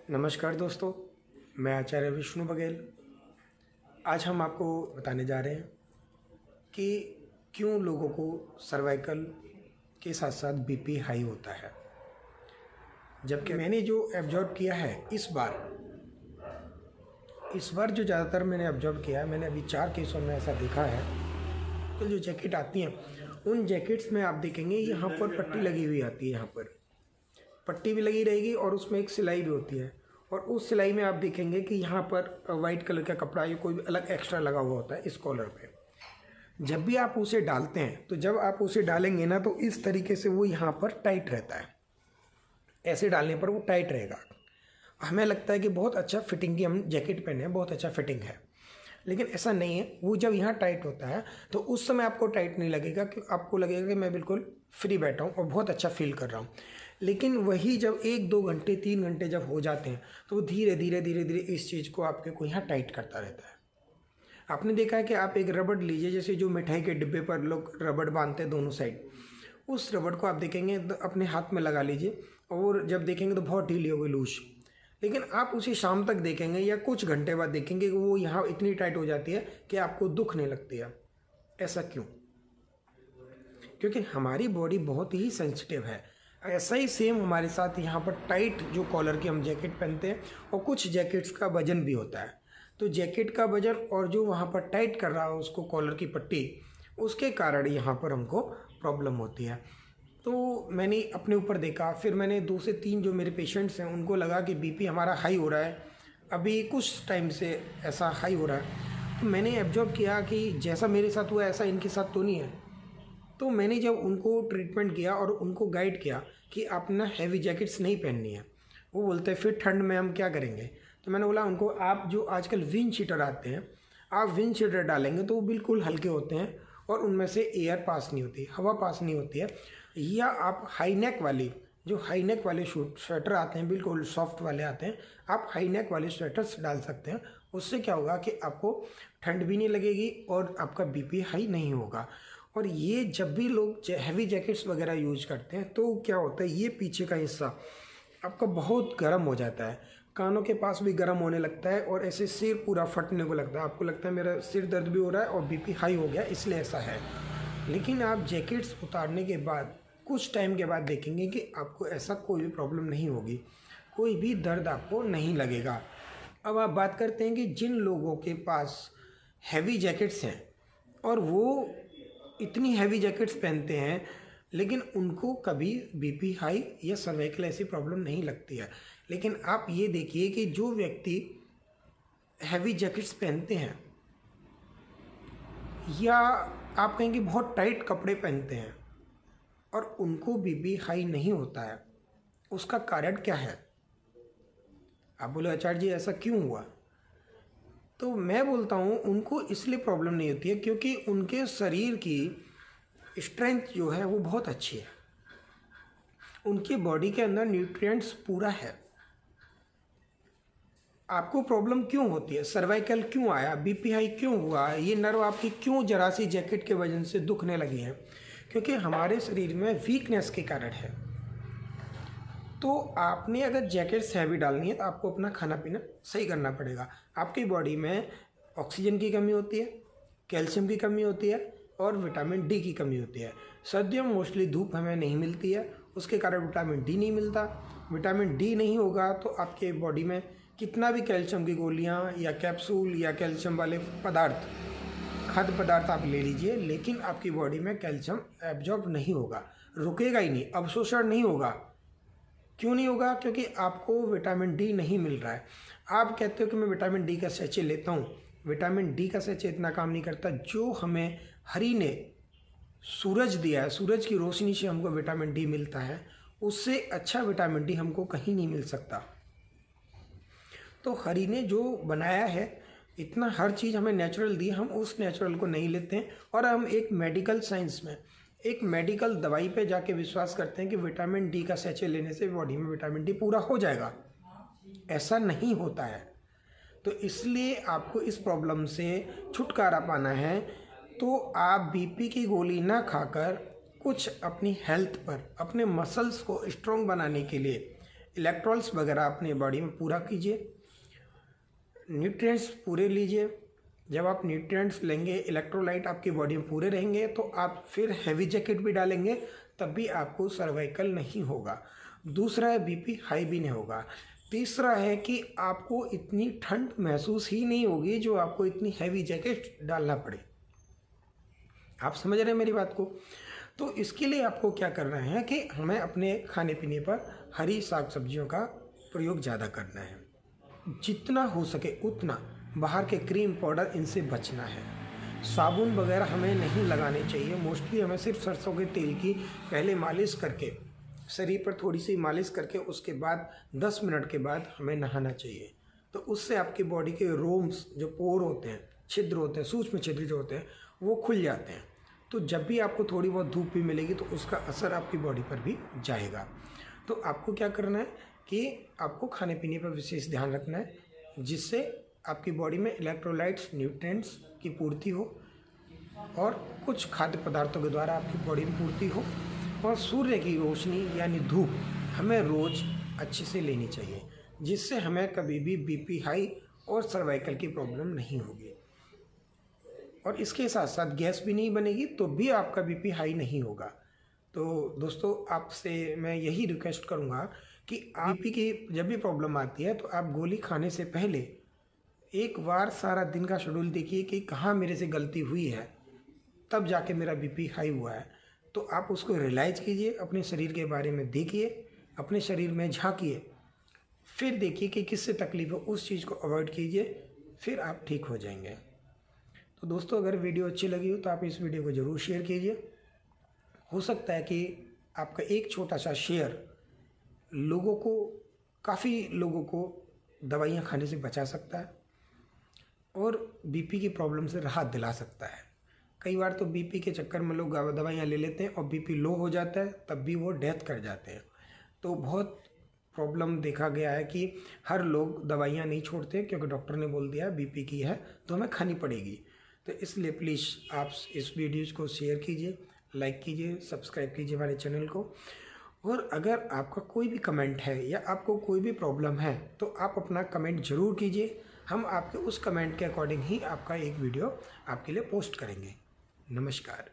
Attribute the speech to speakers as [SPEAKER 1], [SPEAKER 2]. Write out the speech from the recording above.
[SPEAKER 1] नमस्कार दोस्तों, मैं आचार्य विष्णु बघेल। आज हम आपको बताने जा रहे हैं कि क्यों लोगों को सर्वाइकल के साथ साथ बीपी हाई होता है। जबकि मैंने जो ऑब्जर्व किया है इस बार जो ज़्यादातर मैंने ऑब्जर्व किया है, मैंने अभी 4 केसों में ऐसा देखा है कि जो जैकेट आती हैं उन जैकेट्स में आप देखेंगे यहाँ पर पट्टी लगी हुई आती है। यहाँ पर पट्टी भी लगी रहेगी और उसमें एक सिलाई भी होती है, और उस सिलाई में आप देखेंगे कि यहाँ पर वाइट कलर का कपड़ा या कोई भी अलग एक्स्ट्रा लगा हुआ होता है इस कॉलर पे। जब भी आप उसे डालते हैं तो जब आप उसे डालेंगे ना तो इस तरीके से वो यहाँ पर टाइट रहता है। ऐसे डालने पर वो टाइट रहेगा। हमें लगता है कि बहुत अच्छा फिटिंग की हम जैकेट पहने हैं, बहुत अच्छा फिटिंग है, लेकिन ऐसा नहीं है। वो जब यहाँ टाइट होता है तो उस समय आपको टाइट नहीं लगेगा, कि आपको लगेगा कि मैं बिल्कुल फ्री बैठा हूँ और बहुत अच्छा फील कर रहा हूँ। लेकिन वही जब 1-2 घंटे 3 घंटे जब हो जाते हैं तो वो धीरे धीरे इस चीज़ को आपके को यहाँ टाइट करता रहता है। आपने देखा है कि आप एक रबड़ लीजिए, जैसे जो मिठाई के डिब्बे पर लोग रबड़ बांधते हैं दोनों साइड, उस रबड़ को आप देखेंगे तो अपने हाथ में लगा लीजिए और जब देखेंगे तो बहुत ढीली हो गई, लूज। लेकिन आप उसे शाम तक देखेंगे या कुछ घंटे बाद देखेंगे कि वो यहाँ इतनी टाइट हो जाती है कि आपको दुखने लगती है। ऐसा क्यों? क्योंकि हमारी बॉडी बहुत ही सेंसिटिव है। ऐसा ही सेम हमारे साथ यहाँ पर टाइट जो कॉलर की हम जैकेट पहनते हैं, और कुछ जैकेट्स का वजन भी होता है। तो जैकेट का वजन और जो वहाँ पर टाइट कर रहा है उसको कॉलर की पट्टी, उसके कारण यहाँ पर हमको प्रॉब्लम होती है। तो मैंने अपने ऊपर देखा, फिर मैंने 2 से 3 जो मेरे पेशेंट्स हैं उनको लगा कि बीपी हमारा हाई हो रहा है, अभी कुछ टाइम से ऐसा हाई हो रहा है। तो मैंने ऑब्जर्व किया कि जैसा मेरे साथ हुआ ऐसा इनके साथ तो नहीं है। तो मैंने जब उनको ट्रीटमेंट किया और उनको गाइड किया कि आप ना हैवी जैकेट्स नहीं पहननी है, वो बोलते हैं फिर ठंड में हम क्या करेंगे। तो मैंने बोला उनको, आप जो आजकल विंड शीटर आते हैं, आप विंड शीटर डालेंगे तो वो बिल्कुल हल्के होते हैं और उनमें से एयर पास नहीं होती, हवा पास नहीं होती है। या आप हाई नेक वाली, जो हाई नेक वाले स्वेटर आते हैं, बिल्कुल सॉफ्ट वाले आते हैं, आप हाई नेक वाले स्वेटर्स डाल सकते हैं। उससे क्या होगा कि आपको ठंड भी नहीं लगेगी और आपका बीपी हाई नहीं होगा। और ये जब भी लोग हैवी जैकेट्स वगैरह यूज करते हैं तो क्या होता है, ये पीछे का हिस्सा आपका बहुत गर्म हो जाता है, कानों के पास भी गर्म होने लगता है और ऐसे सिर पूरा फटने को लगता है। आपको लगता है मेरा सिर दर्द भी हो रहा है और बीपी हाई हो गया, इसलिए ऐसा है। लेकिन आप जैकेट्स उतारने के बाद कुछ टाइम के बाद देखेंगे कि आपको ऐसा कोई भी प्रॉब्लम नहीं होगी, कोई भी दर्द आपको नहीं लगेगा। अब आप बात करते हैं कि जिन लोगों के पास हैवी जैकेट्स हैं और वो इतनी हैवी जैकेट्स पहनते हैं लेकिन उनको कभी बीपी हाई या सर्वाइकल ऐसी प्रॉब्लम नहीं लगती है। लेकिन आप ये देखिए कि जो व्यक्ति हैवी जैकेट्स पहनते हैं या आप कहेंगे बहुत टाइट कपड़े पहनते हैं और उनको बीपी हाई नहीं होता है, उसका कारण क्या है? आप बोले आचार्य जी ऐसा क्यों हुआ? तो मैं बोलता हूँ उनको इसलिए प्रॉब्लम नहीं होती है क्योंकि उनके शरीर की स्ट्रेंथ जो है वो बहुत अच्छी है, उनकी बॉडी के अंदर न्यूट्रिएंट्स पूरा है। आपको प्रॉब्लम क्यों होती है? सर्वाइकल क्यों आया? बीपी हाई क्यों हुआ? ये नर्व आपकी क्यों जरा सी जैकेट के वजह से दुखने लगी हैं? क्योंकि हमारे शरीर में वीकनेस के कारण है। तो आपने अगर जैकेट्स हैवी डालनी है तो आपको अपना खाना पीना सही करना पड़ेगा। आपकी बॉडी में ऑक्सीजन की कमी होती है, कैल्शियम की कमी होती है और विटामिन डी की कमी होती है। सर्दियों में मोस्टली धूप हमें नहीं मिलती है, उसके कारण विटामिन डी नहीं मिलता। विटामिन डी नहीं होगा तो आपके बॉडी में कितना भी कैल्शियम की गोलियाँ या कैप्सूल या कैल्शियम वाले पदार्थ, खाद्य पदार्थ आप ले लीजिए, लेकिन आपकी बॉडी में कैल्शियम एब्जॉर्ब नहीं होगा, रुकेगा ही नहीं, अवशोषण नहीं होगा। क्यों नहीं होगा? क्योंकि आपको विटामिन डी नहीं मिल रहा है। आप कहते हो कि मैं विटामिन डी का सैचे लेता हूँ, विटामिन डी का सैचे इतना काम नहीं करता। जो हमें हरि ने सूरज दिया है, सूरज की रोशनी से हमको विटामिन डी मिलता है, उससे अच्छा विटामिन डी हमको कहीं नहीं मिल सकता। तो हरि ने जो बनाया है, इतना हर चीज़ हमें नेचुरल दी, हम उस नेचुरल को नहीं लेते हैं और हम एक मेडिकल साइंस में, एक मेडिकल दवाई पे जाके विश्वास करते हैं कि विटामिन डी का सैचे लेने से बॉडी में विटामिन डी पूरा हो जाएगा। ऐसा नहीं होता है। तो इसलिए आपको इस प्रॉब्लम से छुटकारा पाना है तो आप बीपी की गोली ना खाकर कुछ अपनी हेल्थ पर, अपने मसल्स को स्ट्रॉन्ग बनाने के लिए इलेक्ट्रॉल्स वगैरह अपने बॉडी में पूरा कीजिए, न्यूट्रिएंट्स पूरे लीजिए। जब आप न्यूट्रिएंट्स लेंगे, इलेक्ट्रोलाइट आपकी बॉडी में पूरे रहेंगे, तो आप फिर हैवी जैकेट भी डालेंगे तब भी आपको सर्वाइकल नहीं होगा। दूसरा है बीपी हाई भी नहीं होगा। तीसरा है कि आपको इतनी ठंड महसूस ही नहीं होगी जो आपको इतनी हैवी जैकेट डालना पड़े। आप समझ रहे हैं मेरी बात को? तो इसके लिए आपको क्या करना है कि हमें अपने खाने पीने पर हरी साग सब्जियों का प्रयोग ज़्यादा करना है। जितना हो सके उतना बाहर के क्रीम पाउडर इनसे बचना है। साबुन वगैरह हमें नहीं लगाने चाहिए। मोस्टली हमें सिर्फ सरसों के तेल की पहले मालिश करके, शरीर पर थोड़ी सी मालिश करके, उसके बाद 10 मिनट के बाद हमें नहाना चाहिए। तो उससे आपकी बॉडी के रोम्स, जो पोर होते हैं, छिद्र होते हैं, सूक्ष्म छिद्र जो होते हैं, वो खुल जाते हैं। तो जब भी आपको थोड़ी बहुत धूप भी मिलेगी तो उसका असर आपकी बॉडी पर भी जाएगा। तो आपको क्या करना है कि आपको खाने पीने पर विशेष ध्यान रखना है, जिससे आपकी बॉडी में इलेक्ट्रोलाइट्स, न्यूट्रिएंट्स की पूर्ति हो और कुछ खाद्य पदार्थों के द्वारा आपकी बॉडी में पूर्ति हो। और सूर्य की रोशनी यानी धूप हमें रोज़ अच्छे से लेनी चाहिए, जिससे हमें कभी भी बीपी हाई और सर्वाइकल की प्रॉब्लम नहीं होगी। और इसके साथ साथ गैस भी नहीं बनेगी तो भी आपका बीपी हाई नहीं होगा। तो दोस्तों, आपसे मैं यही रिक्वेस्ट करूँगा कि बीपी की जब भी प्रॉब्लम आती है तो आप गोली खाने से पहले एक बार सारा दिन का शेड्यूल देखिए कि कहाँ मेरे से गलती हुई है, तब जाके मेरा बीपी हाई हुआ है। तो आप उसको रियलाइज़ कीजिए, अपने शरीर के बारे में देखिए, अपने शरीर में झांकिए, फिर देखिए कि किससे तकलीफ हो, उस चीज़ को अवॉइड कीजिए, फिर आप ठीक हो जाएंगे। तो दोस्तों, अगर वीडियो अच्छी लगी हो तो आप इस वीडियो को ज़रूर शेयर कीजिए। हो सकता है कि आपका एक छोटा सा शेयर काफ़ी लोगों को दवाइयाँ खाने से बचा सकता है और बीपी की प्रॉब्लम से राहत दिला सकता है। कई बार तो बीपी के चक्कर में लोग दवाइयाँ ले लेते हैं और बीपी लो हो जाता है, तब भी वो डेथ कर जाते हैं। तो बहुत प्रॉब्लम देखा गया है कि हर लोग दवाइयाँ नहीं छोड़ते क्योंकि डॉक्टर ने बोल दिया बीपी की है तो हमें खानी पड़ेगी। तो इसलिए प्लीज़ आप इस वीडियोज़ को शेयर कीजिए, लाइक कीजिए, सब्सक्राइब कीजिए हमारे चैनल को। और अगर आपका कोई भी कमेंट है या आपको कोई भी प्रॉब्लम है तो आप अपना कमेंट ज़रूर कीजिए। हम आपके उस कमेंट के अकॉर्डिंग ही आपका एक वीडियो आपके लिए पोस्ट करेंगे। नमस्कार।